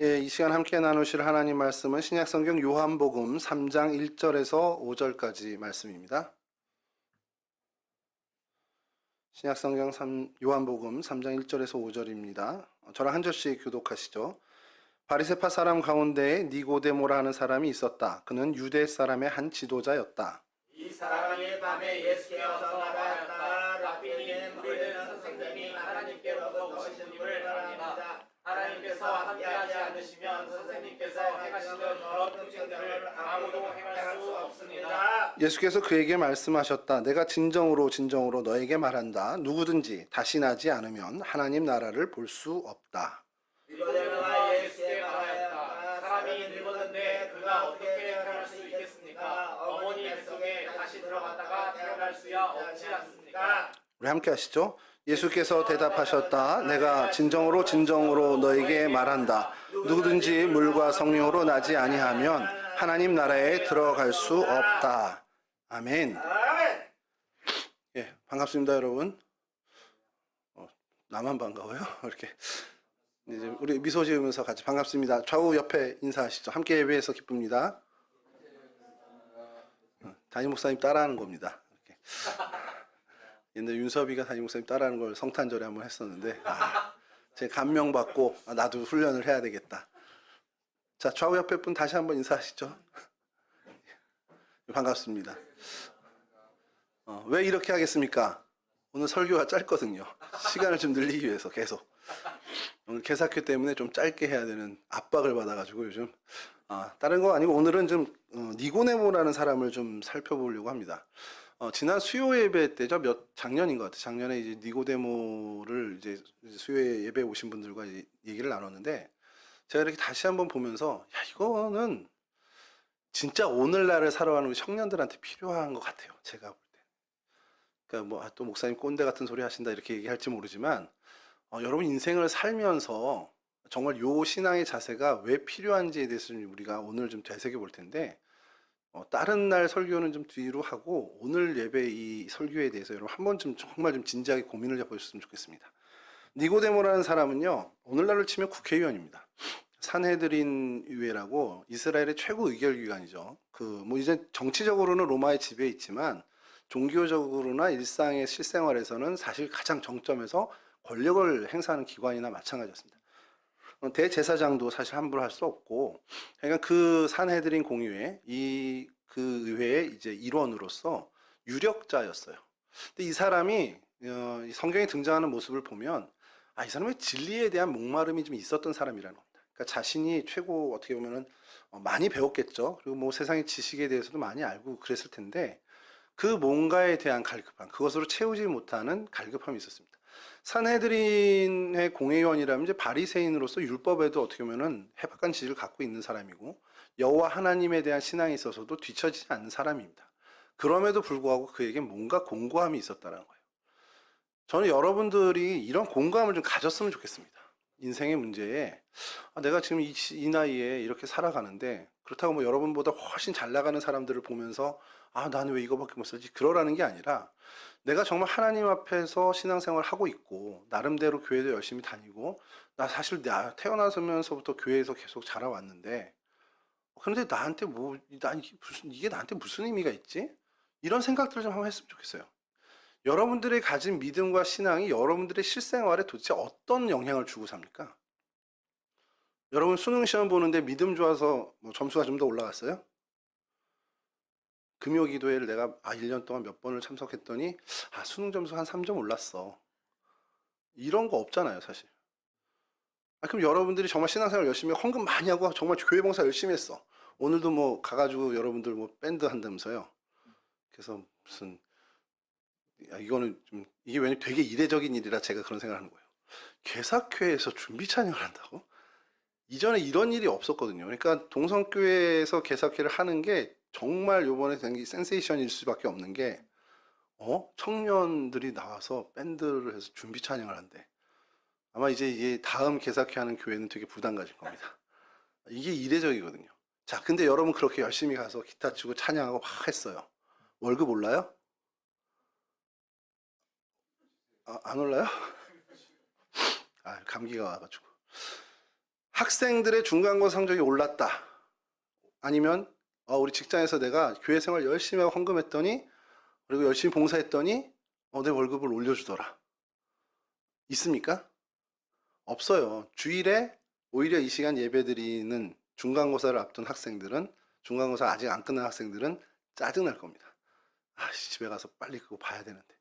예, 이 시간 함께 나누실 하나님 말씀은 신약성경 요한복음 3장 1절에서 5절까지 말씀입니다. 신약성경 요한복음 3장 1절에서 5절입니다. 저랑 한 절씩 교독하시죠. 바리새파 사람 가운데에 니고데모라 하는 사람이 있었다. 그는 유대 사람의 한 지도자였다. 이 사람이 밤에 예수께 와서 나가였다. 라비님, 우리는 선생님이 하나님께로부터 오신 분을 바랍니다. 하나님께서 함께하지 않으시면 선생님께서 행하시는 어떤 증거를 아무도 행할 수 없습니다. 예수께서 그에게 말씀하셨다. 내가 진정으로 너에게 말한다. 누구든지 다시 나지 않으면 하나님 나라를 볼 수 없다. 니고데모가 예수께 말하였다. 사람이 늙었는데 그가 어떻게 태어날 수 있겠습니까? 어머니 뱃속에 다시 들어갔다가 태어날 수야 없지 않습니까? 우리 함께 하시죠. 예수께서 대답하셨다. 내가 진정으로 너에게 말한다. 누구든지 물과 성령으로 나지 아니하면 하나님 나라에 들어갈 수 없다. 아멘. 예, 반갑습니다, 여러분. 나만 반가워요? 이렇게 이제 우리 미소 지으면서 같이 반갑습니다. 좌우 옆에 인사하시죠. 함께 예배해서 기쁩니다. 담임 목사님 따라하는 겁니다. 이렇게. 옛날 윤섭이가 담임 목사님 따라하는 걸 성탄절에 한번 했었는데 제가 감명받고 나도 훈련을 해야 되겠다. 자, 좌우 옆에 분 다시 한번 인사하시죠. 반갑습니다. 왜 이렇게 하겠습니까? 오늘 설교가 짧거든요. 시간을 좀 늘리기 위해서 계속. 오늘 개사교 때문에 좀 짧게 해야 되는 압박을 받아가지고 요즘 다른 거 아니고 오늘은 좀 니고데모라는 사람을 좀 살펴보려고 합니다. 지난 수요 예배 때죠. 작년인 것 같아요. 작년에 이제 니고데모를 이제 수요 예배 오신 분들과 얘기를 나눴는데 제가 이렇게 다시 한번 보면서 이거는 진짜 오늘날을 살아가는 청년들한테 필요한 것 같아요. 제가 볼 때. 그러니까 뭐 또 목사님 꼰대 같은 소리 하신다 이렇게 얘기할지 모르지만 여러분 인생을 살면서 정말 요 신앙의 자세가 왜 필요한지에 대해서 우리가 오늘 좀 되새겨 볼 텐데 다른 날 설교는 좀 뒤로 하고 오늘 예배 이 설교에 대해서 여러분 한 번쯤 정말 좀 진지하게 고민을 해보셨으면 좋겠습니다. 니고데모라는 사람은요, 오늘날로 치면 국회의원입니다. 산헤드린 의회라고 이스라엘의 최고 의결기관이죠. 뭐 이제 정치적으로는 로마의 지배에 있지만 종교적으로나 일상의 실생활에서는 사실 가장 정점에서 권력을 행사하는 기관이나 마찬가지였습니다. 대제사장도 사실 함부로 할 수 없고, 그러니까 그 산헤드린 공의회, 그 의회의 이제 일원으로서 유력자였어요. 근데 이 사람이 성경에 등장하는 모습을 보면 이 사람의 진리에 대한 목마름이 좀 있었던 사람이라는 겁니다. 그러니까 자신이 최고 어떻게 보면은 많이 배웠겠죠. 그리고 뭐 세상의 지식에 대해서도 많이 알고 그랬을 텐데 그 뭔가에 대한 갈급함, 그것으로 채우지 못하는 갈급함이 있었습니다. 산헤드린의 공회의원이라면 이제 바리새인으로서 율법에도 어떻게 보면은 해박한 지식을 갖고 있는 사람이고 여호와 하나님에 대한 신앙에 있어서도 뒤처지지 않는 사람입니다. 그럼에도 불구하고 그에게 뭔가 공고함이 있었다는 거예요. 저는 여러분들이 이런 공감을 좀 가졌으면 좋겠습니다. 인생의 문제에 내가 지금 이 나이에 이렇게 살아가는데 그렇다고 뭐 여러분보다 훨씬 잘 나가는 사람들을 보면서 나는 왜 이거밖에 못 살지 그러라는 게 아니라 내가 정말 하나님 앞에서 신앙생활을 하고 있고 나름대로 교회도 열심히 다니고 나 사실 태어나서부터 교회에서 계속 자라왔는데 그런데 나한테 이게 나한테 무슨 의미가 있지? 이런 생각들을 좀 한번 했으면 좋겠어요. 여러분들의 가진 믿음과 신앙이 여러분들의 실생활에 도대체 어떤 영향을 주고 삽니까? 여러분 수능 시험 보는데 믿음 좋아서 뭐 점수가 좀 더 올라갔어요? 금요 기도회를 내가 1년 동안 몇 번을 참석했더니 수능 점수 한 3점 올랐어. 이런 거 없잖아요, 사실. 그럼 여러분들이 정말 신앙생활 열심히 헌금 많이 하고 정말 교회 봉사 열심히 했어. 오늘도 뭐 가가지고 여러분들 뭐 밴드 한다면서요. 그래서 무슨 이거는 좀 이게 왜냐면 되게 이례적인 일이라 제가 그런 생각을 하는 거예요. 개사교회에서 준비 찬양을 한다고? 이전에 이런 일이 없었거든요. 그러니까 동성교회에서 개사교회를 하는 게 정말 요번에 된 게 센세이션일 수밖에 없는 게 청년들이 나와서 밴드를 해서 준비 찬양을 한대. 아마 이제 이게 다음 개사교회 하는 교회는 되게 부담 가질 겁니다. 이게 이례적이거든요. 자, 근데 여러분 그렇게 열심히 가서 기타 치고 찬양하고 막 했어요. 월급 올라요? 안 올라요? 감기가 와가지고. 학생들의 중간고사 성적이 올랐다. 아니면 우리 직장에서 내가 교회 생활 열심히 하고 헌금했더니 그리고 열심히 봉사했더니 내 월급을 올려주더라. 있습니까? 없어요. 주일에 오히려 이 시간 예배드리는 중간고사를 앞둔 학생들은, 중간고사 아직 안 끝난 학생들은 짜증날 겁니다. 집에 가서 빨리 그거 봐야 되는데.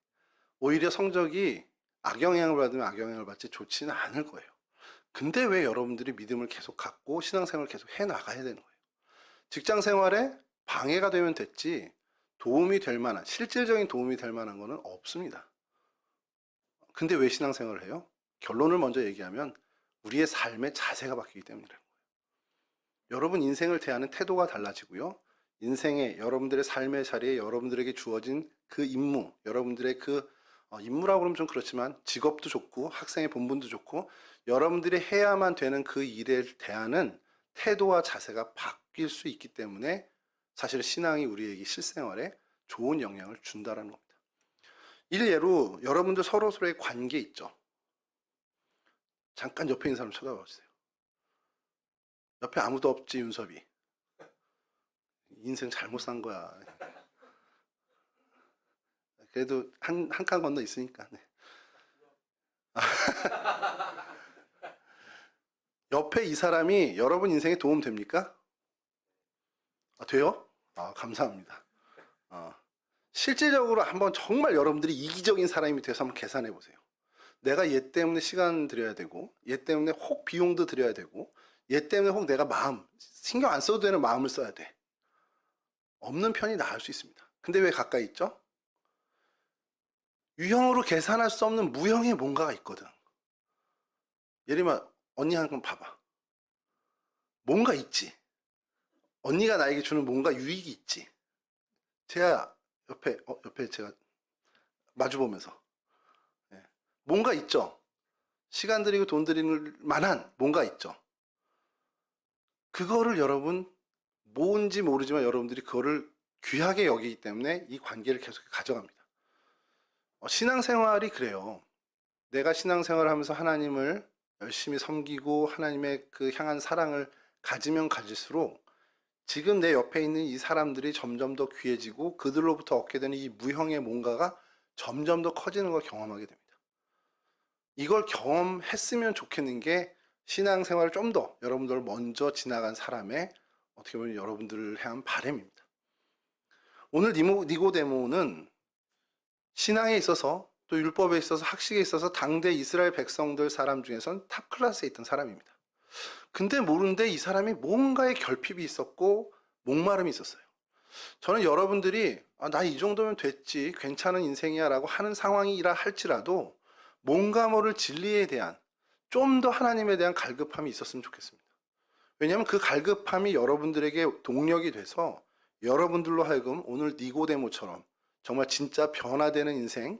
오히려 성적이 악영향을 받으면 악영향을 받지 좋지는 않을 거예요. 근데 왜 여러분들이 믿음을 계속 갖고 신앙생활을 계속 해나가야 되는 거예요? 직장생활에 방해가 되면 됐지 도움이 될 만한, 실질적인 도움이 될 만한 거는 없습니다. 근데 왜 신앙생활을 해요? 결론을 먼저 얘기하면 우리의 삶의 자세가 바뀌기 때문이라는 거예요. 여러분 인생을 대하는 태도가 달라지고요. 인생의 여러분들의 삶의 자리에 여러분들에게 주어진 그 임무, 여러분들의 그 임무라고 그러면 좀 그렇지만 직업도 좋고 학생의 본분도 좋고 여러분들이 해야만 되는 그 일에 대하는 태도와 자세가 바뀔 수 있기 때문에 사실 신앙이 우리에게 실생활에 좋은 영향을 준다는 겁니다. 일례로 여러분들 서로서로의 관계 있죠. 잠깐 옆에 있는 사람 쳐다봐 주세요. 옆에 아무도 없지, 윤섭이. 인생 잘못 산 거야. 그래도 한 칸 건너 있으니까. 네. 옆에 이 사람이 여러분 인생에 도움 됩니까? 돼요? 감사합니다. 실질적으로 한번 정말 여러분들이 이기적인 사람이 돼서 한번 계산해 보세요. 내가 얘 때문에 시간 들여야 되고, 얘 때문에 혹 비용도 들여야 되고, 얘 때문에 혹 내가 신경 안 써도 되는 마음을 써야 돼. 없는 편이 나을 수 있습니다. 근데 왜 가까이 있죠? 유형으로 계산할 수 없는 무형의 뭔가가 있거든. 예를 들면 언니 한번 봐봐. 뭔가 있지. 언니가 나에게 주는 뭔가 유익이 있지. 제가 옆에 제가 마주보면서 뭔가 있죠. 시간 들이고 돈 들이는 만한 뭔가 있죠. 그거를 여러분 뭔지 모르지만 여러분들이 그거를 귀하게 여기기 때문에 이 관계를 계속 가져갑니다. 신앙생활이 그래요. 내가 신앙생활을 하면서 하나님을 열심히 섬기고 하나님의 그 향한 사랑을 가지면 가질수록 지금 내 옆에 있는 이 사람들이 점점 더 귀해지고 그들로부터 얻게 되는 이 무형의 뭔가가 점점 더 커지는 걸 경험하게 됩니다. 이걸 경험했으면 좋겠는 게 신앙생활을 좀 더 여러분들을 먼저 지나간 사람의 어떻게 보면 여러분들을 향한 바람입니다. 오늘 니고데모는 신앙에 있어서 또 율법에 있어서 학식에 있어서 당대 이스라엘 백성들 사람 중에선 탑 클래스에 있던 사람입니다. 근데 모르는데 이 사람이 뭔가의 결핍이 있었고 목마름이 있었어요. 저는 여러분들이 나 이 정도면 됐지 괜찮은 인생이야 라고 하는 상황이라 할지라도 뭔가 모를 진리에 대한 좀 더 하나님에 대한 갈급함이 있었으면 좋겠습니다. 왜냐하면 그 갈급함이 여러분들에게 동력이 돼서 여러분들로 하여금 오늘 니고데모처럼 정말 진짜 변화되는 인생,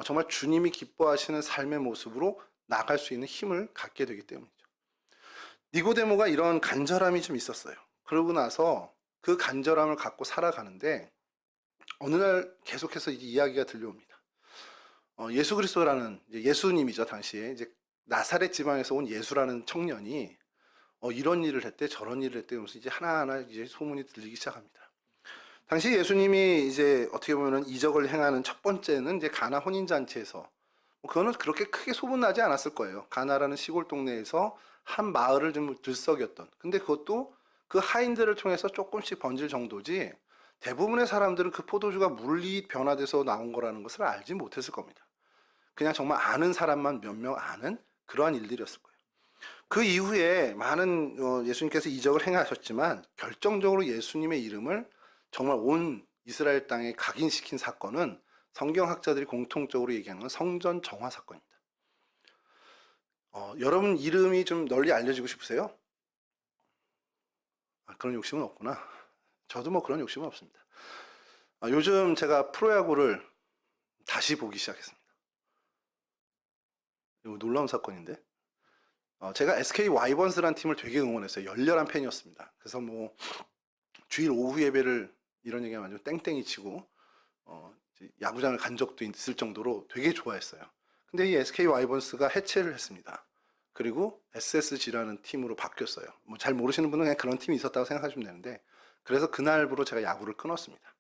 정말 주님이 기뻐하시는 삶의 모습으로 나갈 수 있는 힘을 갖게 되기 때문이죠. 니고데모가 이런 간절함이 좀 있었어요. 그러고 나서 그 간절함을 갖고 살아가는데 어느 날 계속해서 이 이야기가 들려옵니다. 예수 그리스도라는 예수님이죠. 당시에 이제 나사렛 지방에서 온 예수라는 청년이 이런 일을 했대 저런 일을 했대 그러면서 이제 하나하나 이제 소문이 들리기 시작합니다. 당시 예수님이 이제 어떻게 보면은 이적을 행하는 첫 번째는 이제 가나 혼인 잔치에서 그거는 그렇게 크게 소문나지 않았을 거예요. 가나라는 시골 동네에서 한 마을을 좀 들썩였던. 근데 그것도 그 하인들을 통해서 조금씩 번질 정도지 대부분의 사람들은 그 포도주가 물리 변화돼서 나온 거라는 것을 알지 못했을 겁니다. 그냥 정말 아는 사람만 몇 명 아는 그러한 일들이었을 거예요. 그 이후에 많은 예수님께서 이적을 행하셨지만 결정적으로 예수님의 이름을 정말 온 이스라엘 땅에 각인시킨 사건은 성경학자들이 공통적으로 얘기하는 건 성전 정화 사건입니다. 여러분 이름이 좀 널리 알려지고 싶으세요? 그런 욕심은 없구나. 저도 뭐 그런 욕심은 없습니다. 요즘 제가 프로야구를 다시 보기 시작했습니다. 이거 놀라운 사건인데 제가 SK 와이번스라는 팀을 되게 응원했어요. 열렬한 팬이었습니다. 그래서 뭐 주일 오후 예배를 이런 얘기하면 아주 땡땡이 치고 야구장을 간 적도 있을 정도로 되게 좋아했어요. 근데 이 SK 와이번스가 해체를 했습니다. 그리고 SSG라는 팀으로 바뀌었어요. 뭐 잘 모르시는 분은 그냥 그런 팀이 있었다고 생각하시면 되는데, 그래서 그날부로 제가 야구를 끊었습니다.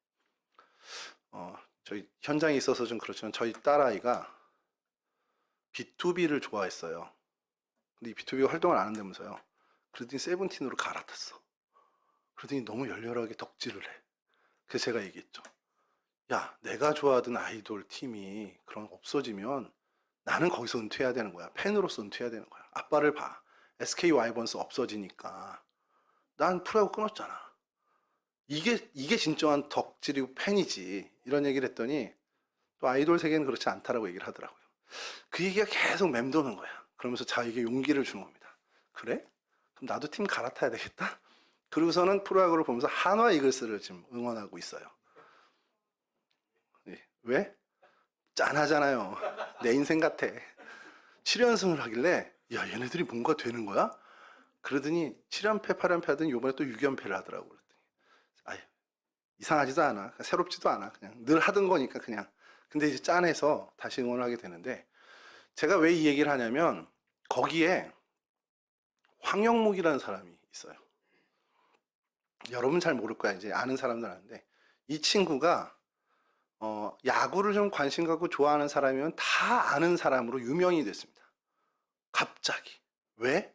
저희 현장에 있어서 좀 그렇지만 저희 딸아이가 B2B를 좋아했어요. 근데 이 B2B가 활동을 안 한다면서요. 그러더니 세븐틴으로 갈아탔어. 그러더니 너무 열렬하게 덕질을 해. 그래서 제가 얘기했죠. 야, 내가 좋아하던 아이돌 팀이 그런 없어지면 나는 거기서 은퇴해야 되는 거야. 팬으로서 은퇴해야 되는 거야. 아빠를 봐. SK 와이번스 없어지니까 난 프로야구 끊었잖아. 이게 진정한 덕질이고 팬이지. 이런 얘기를 했더니 또 아이돌 세계는 그렇지 않다라고 얘기를 하더라고요. 그 얘기가 계속 맴도는 거야. 그러면서 자기에게 용기를 주는 겁니다. 그래? 그럼 나도 팀 갈아타야 되겠다? 그리고서는 프로야구를 보면서 한화 이글스를 지금 응원하고 있어요. 왜? 짠하잖아요. 내 인생 같아. 7연승을 하길래 야, 얘네들이 뭔가 되는 거야? 그러더니 7연패 8연패 하더니 요번에 또 6연패를 하더라고. 그랬더니 아유, 이상하지도 않아. 새롭지도 않아. 그냥 늘 하던 거니까 그냥. 근데 이제 짠해서 다시 응원을 하게 되는데, 제가 왜 이 얘기를 하냐면 거기에 황영묵이라는 사람이 있어요. 여러분 잘 모를 거야. 이제 아는 사람들 아는데, 이 친구가 야구를 좀 관심 갖고 좋아하는 사람이면 다 아는 사람으로 유명이 됐습니다. 갑자기. 왜?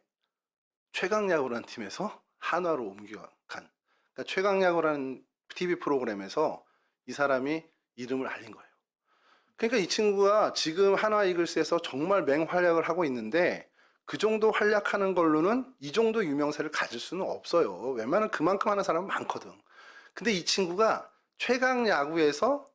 최강야구라는 팀에서 한화로 옮겨간. 그러니까 최강야구라는 TV 프로그램에서 이 사람이 이름을 알린 거예요. 그러니까 이 친구가 지금 한화 이글스에서 정말 맹활약을 하고 있는데, 그 정도 활약하는 걸로는 이 정도 유명세를 가질 수는 없어요. 웬만하면 그만큼 하는 사람은 많거든. 근데 이 친구가 최강 야구에서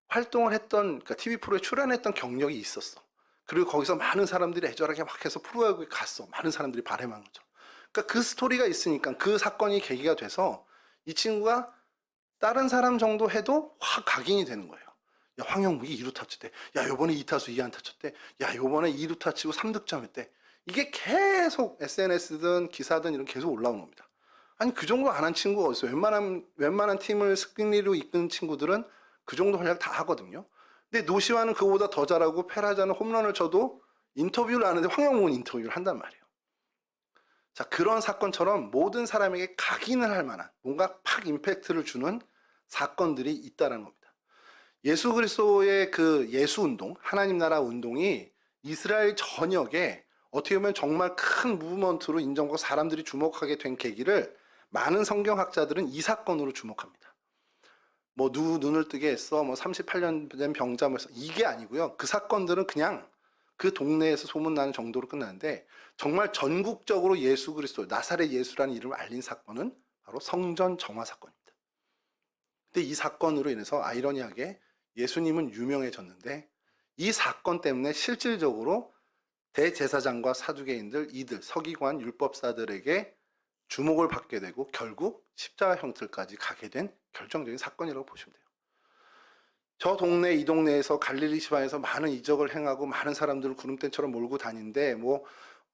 활동을 했던, 그러니까 TV 프로에 출연했던 경력이 있었어. 그리고 거기서 많은 사람들이 애절하게 막 해서 프로야구에 갔어. 많은 사람들이 바람한 거죠. 그러니까 그 스토리가 있으니까 그 사건이 계기가 돼서 이 친구가 다른 사람 정도 해도 확 각인이 되는 거예요. 야, 황영묵이 2루 타쳤대. 야, 요번에 2타수 2안타 쳤대. 야, 요번에 2루타 치고 3득점 했대. 이게 계속 SNS든 기사든 이런 계속 올라오는 겁니다. 아니, 그 정도 안 한 친구가 어딨어요? 웬만한 팀을 승리로 이끄는 친구들은 그 정도 활약 다 하거든요. 근데 노시환은 그보다 더 잘하고 페라자는 홈런을 쳐도 인터뷰를 안 하는데 황영묵은 인터뷰를 한단 말이에요. 자, 그런 사건처럼 모든 사람에게 각인을 할 만한 뭔가 팍 임팩트를 주는 사건들이 있다는 겁니다. 예수 그리스도의 그 예수 운동, 하나님 나라 운동이 이스라엘 전역에 어떻게 보면 정말 큰 무브먼트로 인정받고 사람들이 주목하게 된 계기를 많은 성경학자들은 이 사건으로 주목합니다. 뭐 누구 눈을 뜨게 했어, 뭐 38년 된 병자 뭐 이게 아니고요. 그 사건들은 그냥 그 동네에서 소문나는 정도로 끝나는데, 정말 전국적으로 예수 그리스도, 나사렛 예수라는 이름을 알린 사건은 바로 성전 정화 사건입니다. 근데 이 사건으로 인해서 아이러니하게 예수님은 유명해졌는데, 이 사건 때문에 실질적으로 대제사장과 사두개인들, 이들 서기관 율법사들에게 주목을 받게 되고 결국 십자가 형틀까지 가게 된 결정적인 사건이라고 보시면 돼요. 저 동네 이 동네에서 갈릴리 시방에서 많은 이적을 행하고 많은 사람들을 구름대처럼 몰고 다니는데, 뭐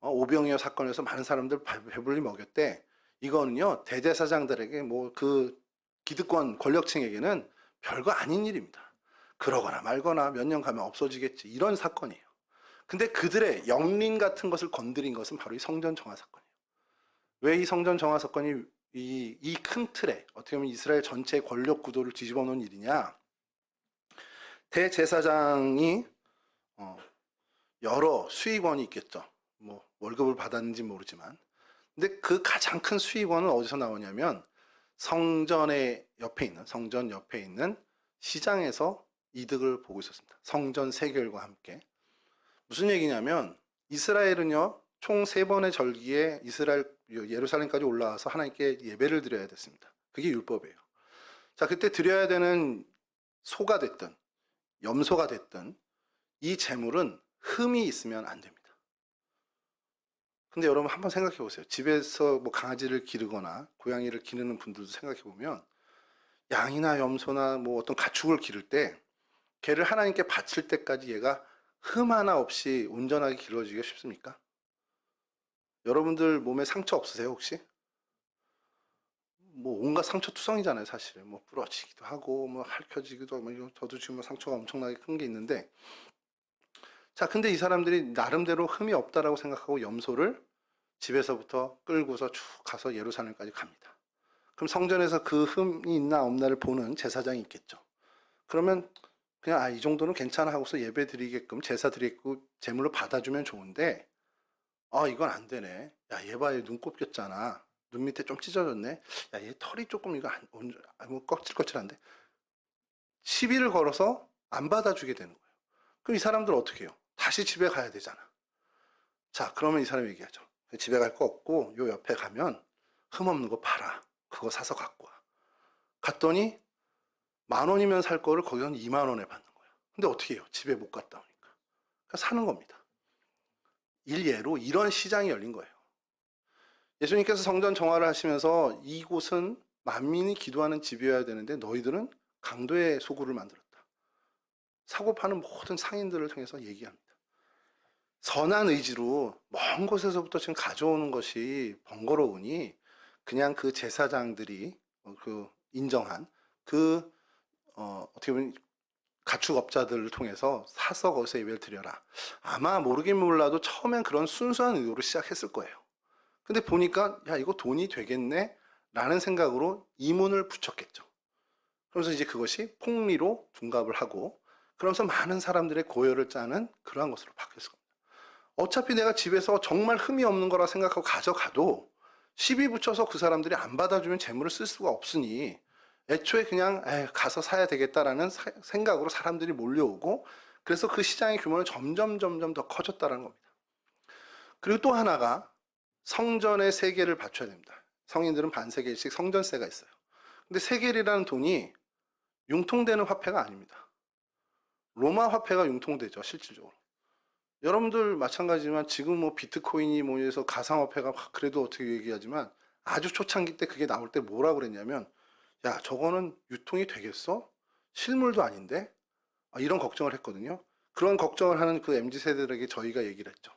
오병이어 사건에서 많은 사람들 배불리 먹였대. 이거는요, 대제사장들에게 뭐 그 기득권 권력층에게는 별거 아닌 일입니다. 그러거나 말거나 몇 년 가면 없어지겠지, 이런 사건이에요. 근데 그들의 영린 같은 것을 건드린 것은 바로 이 성전 정화 사건이에요. 왜 이 성전 정화 사건이 이 큰 틀에 어떻게 보면 이스라엘 전체의 권력 구도를 뒤집어 놓은 일이냐? 대제사장이 여러 수익원이 있겠죠. 뭐 월급을 받았는지 모르지만, 근데 그 가장 큰 수익원은 어디서 나오냐면 성전의 옆에 있는, 성전 옆에 있는 시장에서 이득을 보고 있었습니다. 성전 세결과 함께. 무슨 얘기냐면 이스라엘은요, 총 3번의 절기에 이스라엘 예루살렘까지 올라와서 하나님께 예배를 드려야 됐습니다. 그게 율법이에요. 자, 그때 드려야 되는 소가 됐든 염소가 됐든 이 제물은 흠이 있으면 안 됩니다. 근데 여러분 한번 생각해 보세요. 집에서 뭐 강아지를 기르거나 고양이를 기르는 분들도 생각해 보면, 양이나 염소나 뭐 어떤 가축을 기를 때 걔를 하나님께 바칠 때까지 얘가 흠 하나 없이 온전하게 기르어지기가 쉽습니까? 여러분들 몸에 상처 없으세요 혹시? 뭐 온갖 상처 투성이잖아요 사실. 뭐 부러지기도 하고 뭐 핥혀지기도 하고, 저도 지금 상처가 엄청나게 큰 게 있는데, 자, 근데 이 사람들이 나름대로 흠이 없다라고 생각하고 염소를 집에서부터 끌고서 쭉 가서 예루살렘까지 갑니다. 그럼 성전에서 그 흠이 있나 없나를 보는 제사장이 있겠죠. 그러면 그냥 이 정도는 괜찮아 하고서 예배 드리게끔 제사 드리고 제물로 받아주면 좋은데 이건 안 되네. 야, 얘 봐, 얘 눈 꼽혔잖아. 눈 밑에 좀 찢어졌네. 야, 얘 털이 조금 이거 뭐 껍질껍질한데. 시비를 걸어서 안 받아주게 되는 거예요. 그럼 이 사람들 어떻게 해요? 다시 집에 가야 되잖아. 자, 그러면 이 사람이 얘기하죠. 집에 갈 거 없고 요 옆에 가면 흠 없는 거 팔아. 그거 사서 갖고 와. 갔더니 10,000원이면 살 거를 거기서는 20,000원에 받는 거야. 근데 어떻게 해요? 집에 못 갔다 오니까. 그러니까 사는 겁니다. 일례로 이런 시장이 열린 거예요. 예수님께서 성전 정화를 하시면서 이곳은 만민이 기도하는 집이어야 되는데 너희들은 강도의 소굴을 만들었다. 사고 파는 모든 상인들을 통해서 얘기합니다. 선한 의지로 먼 곳에서부터 지금 가져오는 것이 번거로우니 그냥 그 제사장들이 인정한 어떻게 보면 가축업자들을 통해서 사서 거기서 예배를 드려라. 아마 모르긴 몰라도 처음엔 그런 순수한 의도로 시작했을 거예요. 근데 보니까 야, 이거 돈이 되겠네 라는 생각으로 이문을 붙였겠죠. 그러면서 이제 그것이 폭리로 둔갑을 하고 그러면서 많은 사람들의 고열을 짜는 그러한 것으로 바뀌었을 겁니다. 어차피 내가 집에서 정말 흠이 없는 거라 생각하고 가져가도 시비 붙여서 그 사람들이 안 받아주면 재물을 쓸 수가 없으니 애초에 그냥 가서 사야 되겠다라는 생각으로 사람들이 몰려오고 그래서 그 시장의 규모는 점점 더 커졌다는 겁니다. 그리고 또 하나가 성전의 세계를 바쳐야 됩니다. 성인들은 반세겔씩 성전세가 있어요. 근데 세겔이라는 돈이 융통되는 화폐가 아닙니다. 로마 화폐가 융통되죠, 실질적으로. 여러분들 마찬가지지만 지금 뭐 비트코인이 뭐해서 가상화폐가 그래도 어떻게 얘기하지만 아주 초창기 때 그게 나올 때 뭐라고 그랬냐면 야, 저거는 유통이 되겠어? 실물도 아닌데? 이런 걱정을 했거든요. 그런 걱정을 하는 그 MZ세대들에게 저희가 얘기를 했죠.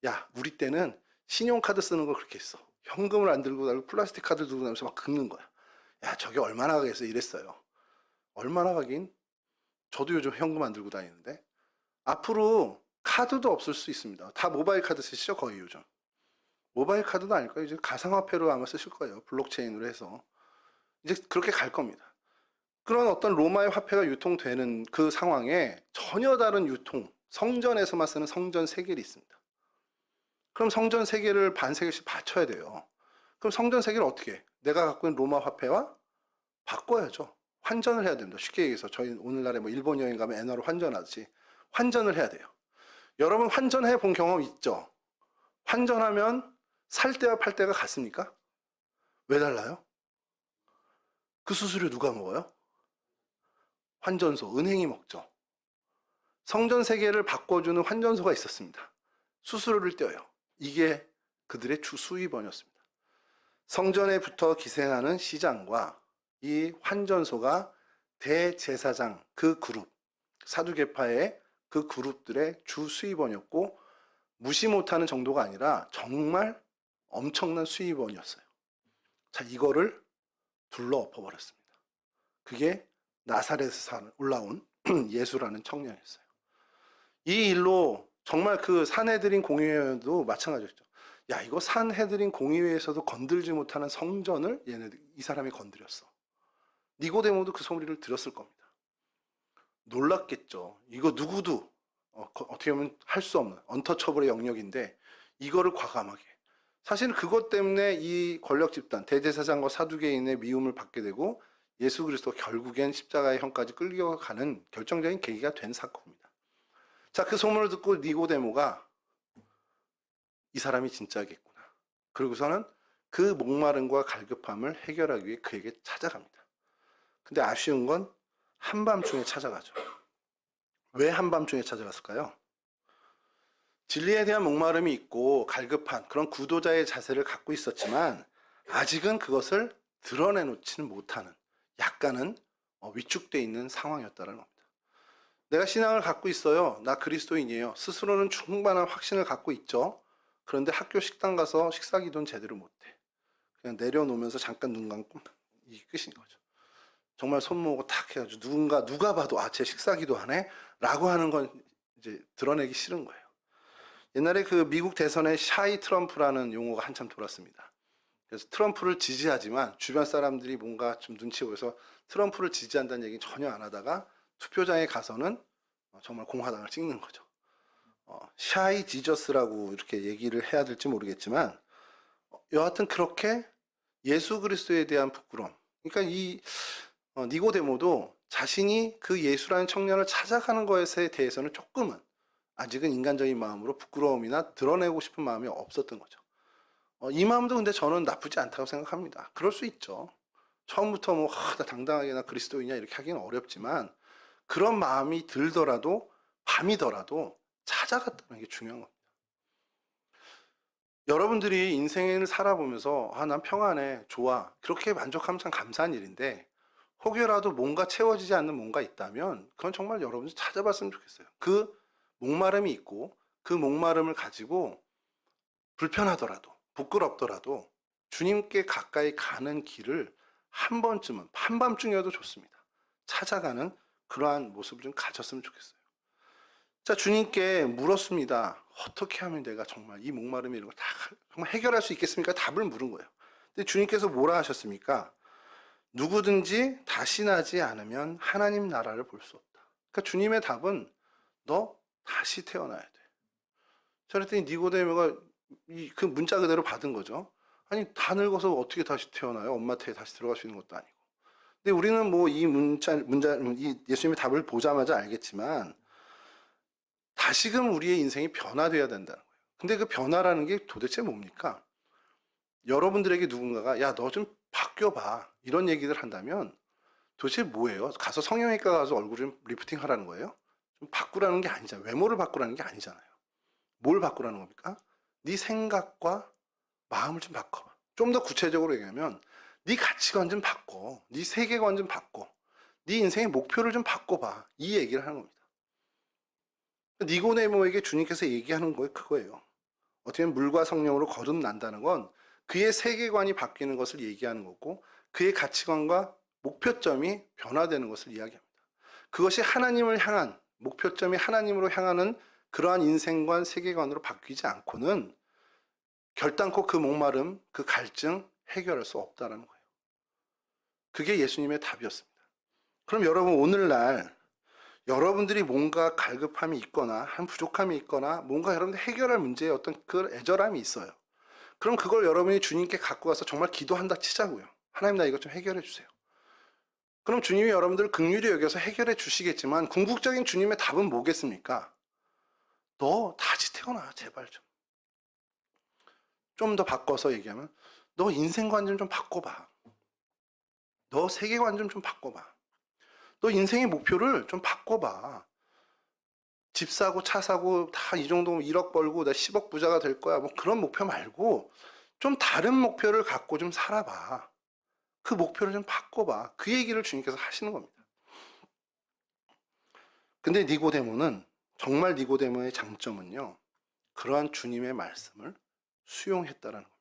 야, 우리 때는 신용카드 쓰는 걸 그렇게 했어. 현금을 안 들고 다니고 플라스틱 카드 들고 다니면서 막 긁는 거야. 야, 저게 얼마나 가겠어? 이랬어요. 얼마나 가긴? 저도 요즘 현금 안 들고 다니는데. 앞으로 카드도 없을 수 있습니다. 다 모바일 카드 쓰시죠? 거의 요즘. 모바일 카드도 아닐 거예요. 이제 가상화폐로 아마 쓰실 거예요. 블록체인으로 해서. 이제 그렇게 갈 겁니다. 그런 어떤 로마의 화폐가 유통되는 그 상황에 전혀 다른 유통, 성전에서만 쓰는 성전 세겔이 있습니다. 그럼 성전 세계를 반세겔씩 바쳐야 돼요. 그럼 성전 세계를 어떻게 해? 내가 갖고 있는 로마 화폐와 바꿔야죠. 환전을 해야 됩니다. 쉽게 얘기해서 저희 오늘날에 뭐 일본 여행 가면 엔화로 환전하듯이 환전을 해야 돼요. 여러분 환전해 본 경험 있죠? 환전하면 살 때와 팔 때가 같습니까? 왜 달라요? 그 수수료 누가 먹어요? 환전소, 은행이 먹죠. 성전 세계를 바꿔주는 환전소가 있었습니다. 수수료를 떼어요. 이게 그들의 주 수입원이었습니다. 성전에 붙어 기생하는 시장과 이 환전소가 대제사장 그 그룹, 사두개파의 그 그룹들의 주 수입원이었고 무시 못하는 정도가 아니라 정말 엄청난 수입원이었어요. 자, 이거를 둘러 엎어버렸습니다. 그게 나사렛에서 올라온 예수라는 청년이었어요. 이 일로 정말 그 산헤드린 공의회도 마찬가지였죠. 야, 이거 산헤드린 공의회에서도 건들지 못하는 성전을 이 사람이 건드렸어. 니고데모도 그 소리를 들었을 겁니다. 놀랐겠죠. 이거 누구도 어떻게 보면 할 수 없는 언터처블의 영역인데 이거를 과감하게. 사실 그것 때문에 이 권력 집단 대제사장과 사두개인의 미움을 받게 되고 예수 그리스도 결국엔 십자가의 형까지 끌려가는 결정적인 계기가 된 사건입니다. 자, 그 소문을 듣고 니고데모가 이 사람이 진짜겠구나. 그러고서는 그 목마름과 갈급함을 해결하기 위해 그에게 찾아갑니다. 근데 아쉬운 건 한밤중에 찾아가죠. 왜 한밤중에 찾아갔을까요? 진리에 대한 목마름이 있고 갈급한 그런 구도자의 자세를 갖고 있었지만 아직은 그것을 드러내놓지는 못하는 약간은 위축되어 있는 상황이었다는 겁니다. 내가 신앙을 갖고 있어요. 나 그리스도인이에요. 스스로는 충만한 확신을 갖고 있죠. 그런데 학교 식당 가서 식사 기도는 제대로 못해. 그냥 내려놓으면서 잠깐 눈 감고 이게 끝인 거죠. 정말 손 모으고 탁 해가지고 누가 봐도 쟤 식사 기도하네? 라고 하는 건 이제 드러내기 싫은 거예요. 옛날에 그 미국 대선에 샤이 트럼프라는 용어가 한참 돌았습니다. 그래서 트럼프를 지지하지만 주변 사람들이 뭔가 좀 눈치 보여서 트럼프를 지지한다는 얘기는 전혀 안 하다가 투표장에 가서는 정말 공화당을 찍는 거죠. 샤이 지저스라고 이렇게 얘기를 해야 될지 모르겠지만 여하튼 그렇게 예수 그리스도에 대한 부끄러움. 그러니까 이 니고데모도 자신이 그 예수라는 청년을 찾아가는 것에 대해서는 조금은 아직은 인간적인 마음으로 부끄러움이나 드러내고 싶은 마음이 없었던 거죠. 이 마음도 근데 저는 나쁘지 않다고 생각합니다. 그럴 수 있죠. 처음부터 뭐 나 당당하게 나 그리스도이냐 이렇게 하기는 어렵지만 그런 마음이 들더라도 밤이더라도 찾아갔다는 게 중요한 겁니다. 여러분들이 인생을 살아보면서 난 평안해, 좋아, 그렇게 만족하면 참 감사한 일인데 혹여라도 뭔가 채워지지 않는 뭔가 있다면 그건 정말 여러분들 찾아봤으면 좋겠어요. 그 목마름이 있고 그 목마름을 가지고 불편하더라도 부끄럽더라도 주님께 가까이 가는 길을 한 번쯤은 한밤중이어도 좋습니다. 찾아가는 그러한 모습을 좀 가졌으면 좋겠어요. 자, 주님께 물었습니다. 어떻게 하면 내가 정말 이 목마름이 이런 걸 다 정말 해결할 수 있겠습니까? 답을 물은 거예요. 근데 주님께서 뭐라 하셨습니까? 누구든지 다시 나지 않으면 하나님 나라를 볼 수 없다. 그러니까 주님의 답은 너 다시 태어나야 돼. 그랬더니 니고데모가 그 문자 그대로 받은 거죠. 아니 다 늙어서 어떻게 다시 태어나요? 엄마 태에 다시 들어갈 수 있는 것도 아니고. 근데 우리는 뭐 이 이 예수님의 답을 보자마자 알겠지만 다시금 우리의 인생이 변화되어야 된다는 거예요. 근데 그 변화라는 게 도대체 뭡니까? 여러분들에게 누군가가 야, 너 좀 바뀌어봐 이런 얘기를 한다면 도대체 뭐예요? 가서 성형외과 가서 얼굴 좀 리프팅 하라는 거예요? 좀 바꾸라는 게 아니잖아요. 외모를 바꾸라는 게 아니잖아요. 뭘 바꾸라는 겁니까? 네 생각과 마음을 좀 바꿔봐. 좀 더 구체적으로 얘기하면 네 가치관 좀 바꿔. 네 세계관 좀 바꿔. 네 인생의 목표를 좀 바꿔봐. 이 얘기를 하는 겁니다. 니고데모에게 주님께서 얘기하는 거예요. 그거예요. 어떻게 보면 물과 성령으로 거듭난다는 건 그의 세계관이 바뀌는 것을 얘기하는 거고 그의 가치관과 목표점이 변화되는 것을 이야기합니다. 그것이 하나님을 향한 목표점이 하나님으로 향하는 그러한 인생관, 세계관으로 바뀌지 않고는 결단코 그 목마름, 그 갈증 해결할 수 없다는 거예요. 그게 예수님의 답이었습니다. 그럼 여러분 오늘날 여러분들이 뭔가 갈급함이 있거나 한 부족함이 있거나 뭔가 여러분들 해결할 문제에 어떤 그 애절함이 있어요. 그럼 그걸 여러분이 주님께 갖고 가서 정말 기도한다 치자고요. 하나님 나 이것 좀 해결해 주세요. 그럼 주님이 여러분들을 긍휼히 여겨서 해결해 주시겠지만 궁극적인 주님의 답은 뭐겠습니까? 너 다시 태어나 제발 좀. 좀 더 바꿔서 얘기하면 너 인생관 좀 바꿔봐. 너 세계관 좀 바꿔봐. 너 인생의 목표를 좀 바꿔봐. 집 사고 차 사고 다 이 정도면 1억 벌고 나 10억 부자가 될 거야. 뭐 그런 목표 말고 좀 다른 목표를 갖고 좀 살아봐. 그 목표를 좀 바꿔봐. 그 얘기를 주님께서 하시는 겁니다. 근데 니고데모는 정말 니고데모의 장점은요. 그러한 주님의 말씀을 수용했다라는 겁니다.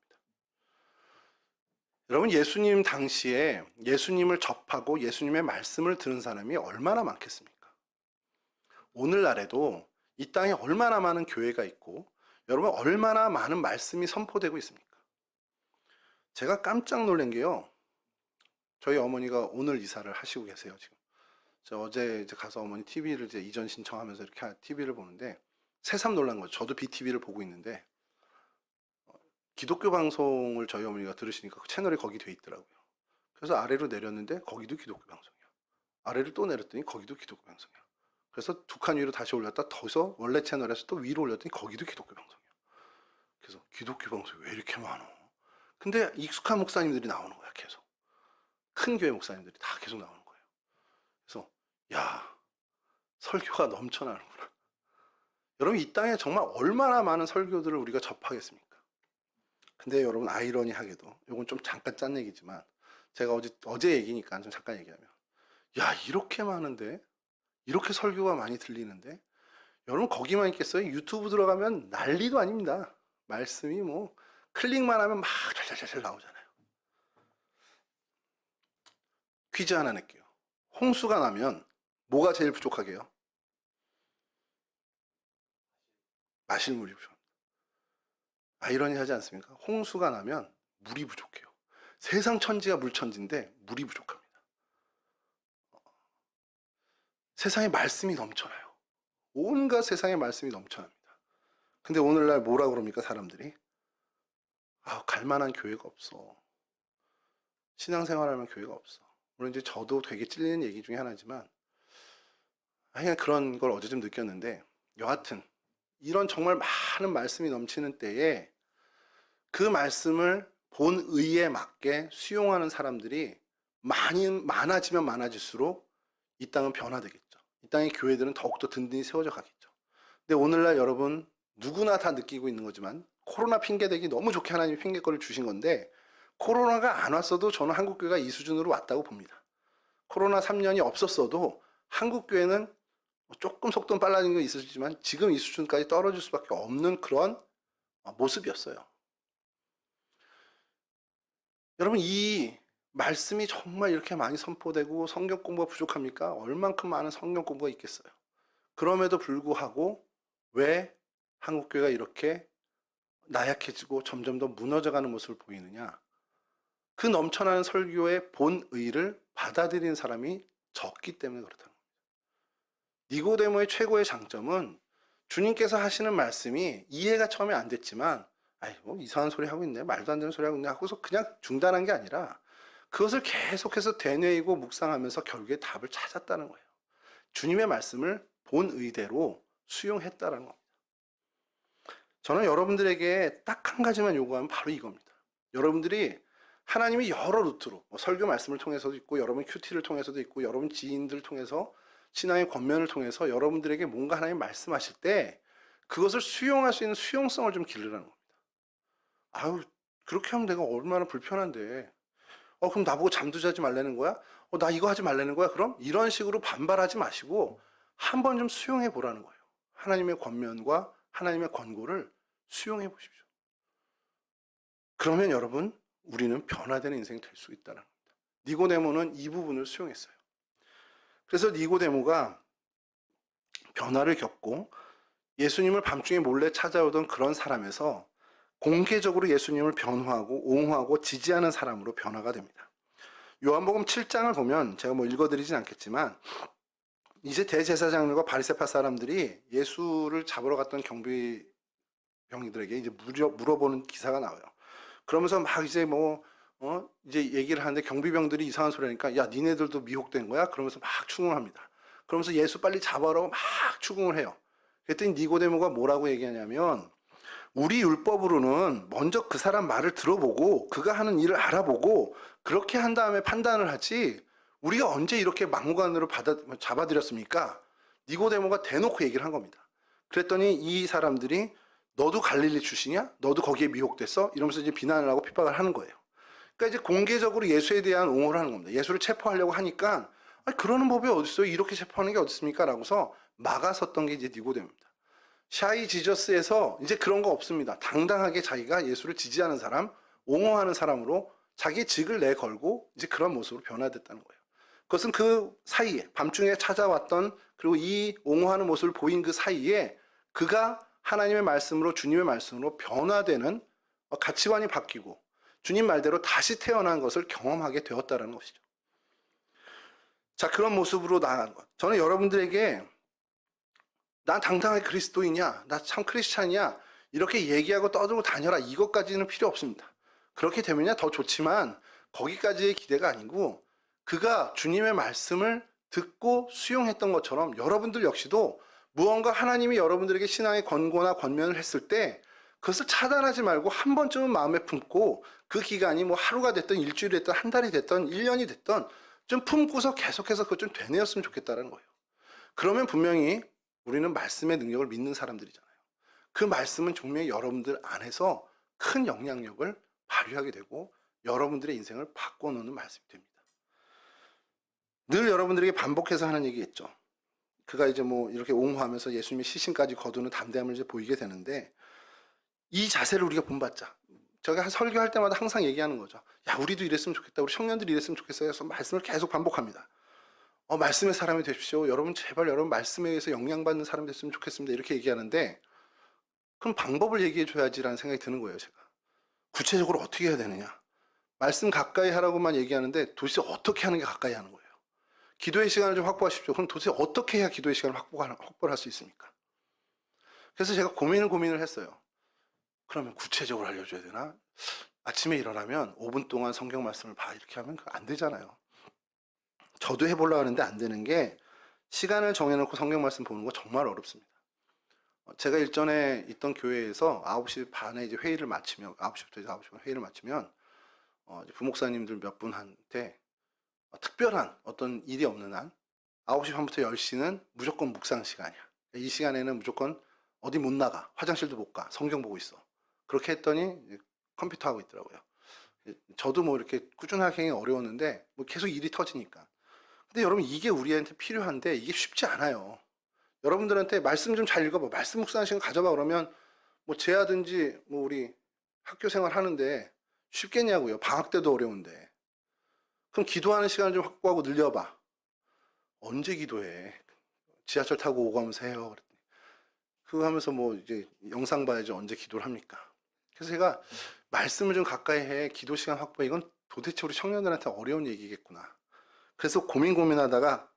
여러분 예수님 당시에 예수님을 접하고 예수님의 말씀을 들은 사람이 얼마나 많겠습니까? 오늘날에도 이 땅에 얼마나 많은 교회가 있고 여러분 얼마나 많은 말씀이 선포되고 있습니까? 제가 깜짝 놀란 게요. 저희 어머니가 오늘 이사를 하시고 계세요, 지금. 저 어제 이제 가서 어머니 TV를 이제 이전 신청하면서 이렇게 TV를 보는데 새삼 놀란 거죠. 저도 BTV를 보고 있는데 기독교 방송을 저희 어머니가 들으시니까 그 채널이 거기 돼 있더라고요. 그래서 아래로 내렸는데 거기도 기독교 방송이야. 아래를 또 내렸더니 거기도 기독교 방송이야. 그래서 두 칸 위로 다시 올렸다 더서 원래 채널에서 또 위로 올렸더니 거기도 기독교 방송이야. 그래서 기독교 방송이 왜 이렇게 많어? 근데 익숙한 목사님들이 나오는 거야, 계속. 큰 교회 목사님들이 다 계속 나오는 거예요. 그래서 야, 설교가 넘쳐나는구나. 여러분 이 땅에 정말 얼마나 많은 설교들을 우리가 접하겠습니까? 근데 여러분 아이러니하게도 이건 좀 잠깐 짠 얘기지만 제가 어제 얘기니까 좀 잠깐 얘기하면 야, 이렇게 많은데 이렇게 설교가 많이 들리는데 여러분 거기만 있겠어요? 유튜브 들어가면 난리도 아닙니다. 말씀이 뭐 클릭만 하면 막 잘잘잘 나오잖아요. 퀴즈 하나 낼게요. 홍수가 나면 뭐가 제일 부족하게요? 마실 물이 부족합니다. 아이러니하지 않습니까? 홍수가 나면 물이 부족해요. 세상 천지가 물천지인데 물이 부족합니다. 세상에 말씀이 넘쳐나요. 온갖 세상에 말씀이 넘쳐납니다. 근데 오늘날 뭐라 그럽니까 사람들이? 갈 만한 교회가 없어. 신앙생활하면 교회가 없어. 물론 이제 저도 되게 찔리는 얘기 중에 하나지만 그냥 그런 걸 어제 좀 느꼈는데, 여하튼 이런 정말 많은 말씀이 넘치는 때에 그 말씀을 본의에 맞게 수용하는 사람들이 많아지면 많아질수록 이 땅은 변화되겠죠. 이 땅의 교회들은 더욱더 든든히 세워져 가겠죠. 근데 오늘날 여러분 누구나 다 느끼고 있는 거지만, 코로나 핑계대기 너무 좋게 하나님이 핑계거리를 주신 건데, 코로나가 안 왔어도 저는 한국교회가 이 수준으로 왔다고 봅니다. 코로나 3년이 없었어도 한국교회는 조금 속도는 빨라진 건 있었지만 지금 이 수준까지 떨어질 수밖에 없는 그런 모습이었어요. 여러분, 이 말씀이 정말 이렇게 많이 선포되고 성경 공부가 부족합니까? 얼만큼 많은 성경 공부가 있겠어요. 그럼에도 불구하고 왜 한국교회가 이렇게 나약해지고 점점 더 무너져가는 모습을 보이느냐? 그 넘쳐나는 설교의 본의를 받아들이는 사람이 적기 때문에 그렇다는 겁니다. 니고데모의 최고의 장점은 주님께서 하시는 말씀이 이해가 처음에 안 됐지만 아이고 이상한 소리 하고 있네, 말도 안 되는 소리 하고 있네 하고서 그냥 중단한 게 아니라 그것을 계속해서 되뇌이고 묵상하면서 결국에 답을 찾았다는 거예요. 주님의 말씀을 본의대로 수용했다는 겁니다. 저는 여러분들에게 딱 한 가지만 요구하면 바로 이겁니다. 여러분들이 하나님이 여러 루트로 설교 말씀을 통해서도 있고, 여러분 큐티를 통해서도 있고, 여러분 지인들을 통해서, 신앙의 권면을 통해서 여러분들에게 뭔가 하나님 말씀하실 때 그것을 수용할 수 있는 수용성을 좀 기르라는 겁니다. 그렇게 하면 내가 얼마나 불편한데, 그럼 나보고 잠도 자지 말라는 거야? 나 이거 하지 말라는 거야? 그럼 이런 식으로 반발하지 마시고 한번 좀 수용해 보라는 거예요. 하나님의 권면과 하나님의 권고를 수용해 보십시오. 그러면 여러분, 우리는 변화되는 인생이 될 수 있다는 겁니다. 니고데모는 이 부분을 수용했어요. 그래서 니고데모가 변화를 겪고 예수님을 밤중에 몰래 찾아오던 그런 사람에서 공개적으로 예수님을 변호하고 옹호하고 지지하는 사람으로 변화가 됩니다. 요한복음 7장을 보면 제가 읽어드리진 않겠지만, 이제 대제사장들과 바리새파 사람들이 예수를 잡으러 갔던 경비병들에게 이제 물어보는 기사가 나와요. 그러면서 막 이제 이제 얘기를 하는데 경비병들이 이상한 소리 하니까 야, 니네들도 미혹된 거야? 그러면서 막 추궁을 합니다. 그러면서 예수 빨리 잡아라고 막 추궁을 해요. 그랬더니 니고데모가 뭐라고 얘기하냐면, 우리 율법으로는 먼저 그 사람 말을 들어보고 그가 하는 일을 알아보고 그렇게 한 다음에 판단을 하지, 우리가 언제 이렇게 막무가내로 잡아들였습니까? 니고데모가 대놓고 얘기를 한 겁니다. 그랬더니 이 사람들이 너도 갈릴리 출신이야? 너도 거기에 미혹됐어? 이러면서 이제 비난을 하고 핍박을 하는 거예요. 그러니까 이제 공개적으로 예수에 대한 옹호를 하는 겁니다. 예수를 체포하려고 하니까 그러는 법이 어딨어요? 이렇게 체포하는 게 어딨습니까? 라고서 막아섰던 게 이제 니고데모입니다. 샤이 지저스에서 이제 그런 거 없습니다. 당당하게 자기가 예수를 지지하는 사람, 옹호하는 사람으로 자기 직을 내걸고 이제 그런 모습으로 변화됐다는 거예요. 그것은 그 사이에 밤중에 찾아왔던, 그리고 이 옹호하는 모습을 보인 그 사이에 그가 하나님의 말씀으로, 주님의 말씀으로 변화되는 가치관이 바뀌고 주님 말대로 다시 태어난 것을 경험하게 되었다는 것이죠. 자, 그런 모습으로 나아가는 것. 저는 여러분들에게 난 당당하게 그리스도이냐, 나 참 크리스찬이야, 이렇게 얘기하고 떠들고 다녀라, 이것까지는 필요 없습니다. 그렇게 되면야 더 좋지만 거기까지의 기대가 아니고, 그가 주님의 말씀을 듣고 수용했던 것처럼 여러분들 역시도 무언가 하나님이 여러분들에게 신앙의 권고나 권면을 했을 때 그것을 차단하지 말고 한 번쯤은 마음에 품고, 그 기간이 하루가 됐든 일주일이 됐든 한 달이 됐든 1년이 됐든 좀 품고서 계속해서 그걸 좀 되뇌었으면 좋겠다는 거예요. 그러면 분명히 우리는 말씀의 능력을 믿는 사람들이잖아요. 그 말씀은 분명히 여러분들 안에서 큰 영향력을 발휘하게 되고 여러분들의 인생을 바꿔놓는 말씀이 됩니다. 늘 여러분들에게 반복해서 하는 얘기겠죠. 그가 이제 이렇게 옹호하면서 예수님의 시신까지 거두는 담대함을 이제 보이게 되는데, 이 자세를 우리가 본받자. 제가 설교할 때마다 항상 얘기하는 거죠. 야, 우리도 이랬으면 좋겠다, 우리 청년들이 이랬으면 좋겠어요. 그래서 말씀을 계속 반복합니다. 말씀의 사람이 되십시오. 여러분 제발 여러분 말씀에 의해서 영향받는 사람이 됐으면 좋겠습니다. 이렇게 얘기하는데, 그럼 방법을 얘기해 줘야지라는 생각이 드는 거예요, 제가. 구체적으로 어떻게 해야 되느냐. 말씀 가까이 하라고만 얘기하는데 도대체 어떻게 하는 게 가까이 하는 거예요. 기도의 시간을 좀 확보하십시오. 그럼 도대체 어떻게 해야 기도의 시간을 확보를 할 수 있습니까? 그래서 제가 고민을 했어요. 그러면 구체적으로 알려줘야 되나? 아침에 일어나면 5분 동안 성경 말씀을 봐. 이렇게 하면 안 되잖아요. 저도 해보려고 하는데 안 되는 게 시간을 정해놓고 성경 말씀 보는 거 정말 어렵습니다. 제가 일전에 있던 교회에서 9시 반에 이제 회의를 마치면 9시부터 이제 9시 반 회의를 마치면 이제 부목사님들 몇 분한테 특별한 어떤 일이 없는 한 9시 반부터 10시는 무조건 묵상 시간이야. 이 시간에는 무조건 어디 못 나가. 화장실도 못 가. 성경 보고 있어. 그렇게 했더니 컴퓨터 하고 있더라고요. 저도 뭐 이렇게 꾸준하게 하기 어려웠는데 뭐 계속 일이 터지니까. 근데 여러분 이게 우리한테 필요한데 이게 쉽지 않아요. 여러분들한테 말씀 좀 잘 읽어봐. 말씀 묵상하는 시간 가져봐. 그러면 뭐 제하든지 뭐 우리 학교 생활 하는데 쉽겠냐고요. 방학 때도 어려운데. 그럼 기도하는 시간을 좀 확보하고 늘려봐. 언제 기도해? 지하철 타고 오가면서 해요. 그랬더니 그거 하면서 뭐 이제 영상 봐야지 언제 기도를 합니까? 그래서 제가 말씀을 좀 가까이 해. 기도 시간 확보. 이건 도대체 우리 청년들한테 어려운 얘기겠구나. 그래서 고민하다가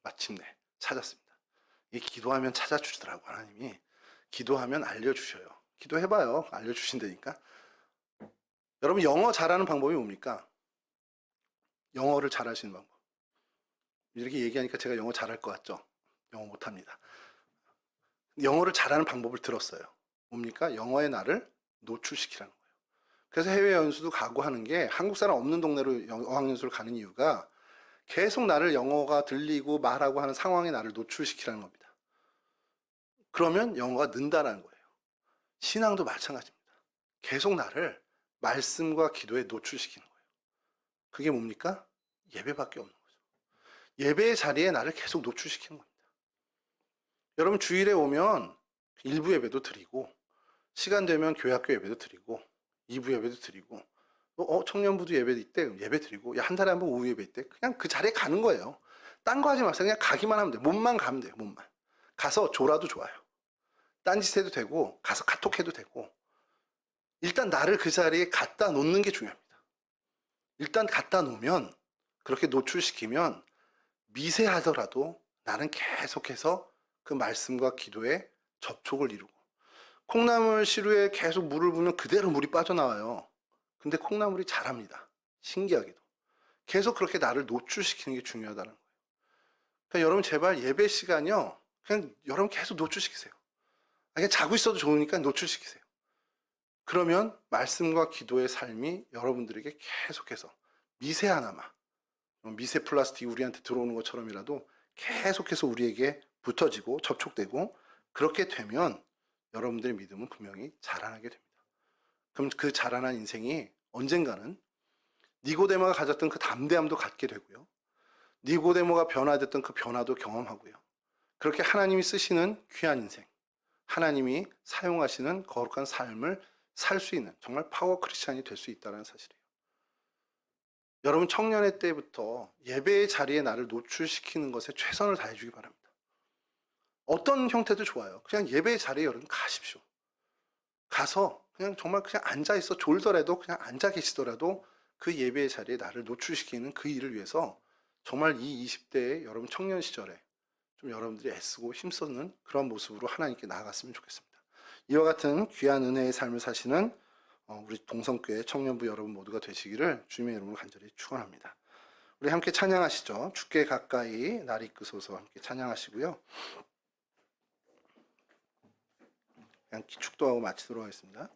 마침내 찾았습니다. 이 기도하면 찾아주시더라고 하나님이. 기도하면 알려주셔요. 기도해봐요. 알려주신다니까. 여러분 영어 잘하는 방법이 뭡니까? 영어를 잘하시는 방법. 이렇게 얘기하니까 제가 영어 잘할 것 같죠? 영어 못합니다. 영어를 잘하는 방법을 들었어요. 뭡니까? 영어의 날을 노출시키라는 거예요. 그래서 해외 연수도 가고 하는 게 한국 사람 없는 동네로 어학연수를 가는 이유가 계속 나를 영어가 들리고 말하고 하는 상황에 나를 노출시키라는 겁니다. 그러면 영어가 는다라는 거예요. 신앙도 마찬가지입니다. 계속 나를 말씀과 기도에 노출시키는 거예요. 그게 뭡니까? 예배밖에 없는 거죠. 예배의 자리에 나를 계속 노출시키는 겁니다. 여러분 주일에 오면 1부 예배도 드리고 시간 되면 교회학교 예배도 드리고 2부 예배도 드리고 청년부도 예배 있대 예배 드리고 한 달에 한 번 오후 예배 있대 그냥 그 자리에 가는 거예요. 딴 거 하지 마세요. 그냥 가기만 하면 돼요. 몸만 가면 돼요. 몸만. 가서 졸아도 좋아요. 딴짓 해도 되고 가서 카톡해도 되고 일단 나를 그 자리에 갖다 놓는 게 중요합니다. 일단 갖다 놓으면 그렇게 노출시키면 미세하더라도 나는 계속해서 그 말씀과 기도에 접촉을 이루고 콩나물 시루에 계속 물을 부으면 그대로 물이 빠져나와요. 근데 콩나물이 자랍니다. 신기하게도. 계속 그렇게 나를 노출시키는 게 중요하다는 거예요. 그러니까 여러분 제발 예배 시간이요. 그냥 여러분 계속 노출시키세요. 그냥 자고 있어도 좋으니까 노출시키세요. 그러면 말씀과 기도의 삶이 여러분들에게 계속해서 미세하나마 미세 플라스틱이 우리한테 들어오는 것처럼이라도 계속해서 우리에게 붙어지고 접촉되고 그렇게 되면 여러분들의 믿음은 분명히 자라나게 됩니다. 그럼 그 자라난 인생이 언젠가는 니고데모가 가졌던 그 담대함도 갖게 되고요. 니고데모가 변화됐던 그 변화도 경험하고요. 그렇게 하나님이 쓰시는 귀한 인생, 하나님이 사용하시는 거룩한 삶을 살 수 있는 정말 파워 크리스찬이 될 수 있다는 사실이에요. 여러분 청년의 때부터 예배의 자리에 나를 노출시키는 것에 최선을 다해주기 바랍니다. 어떤 형태도 좋아요. 그냥 예배의 자리에 여러분 가십시오. 가서 그냥 정말 그냥 앉아있어 졸더라도 그냥 앉아 계시더라도 그 예배의 자리에 나를 노출시키는 그 일을 위해서 정말 이 20대의 여러분 청년 시절에 좀 여러분들이 애쓰고 힘쓰는 그런 모습으로 하나님께 나아갔으면 좋겠습니다. 이와 같은 귀한 은혜의 삶을 사시는 우리 동성교회 청년부 여러분 모두가 되시기를 주님의 이름으로 간절히 축원합니다. 우리 함께 찬양하시죠. 주께 가까이 날 이끄소서 함께 찬양하시고요. 그냥 기축도하고 마치도록 하겠습니다.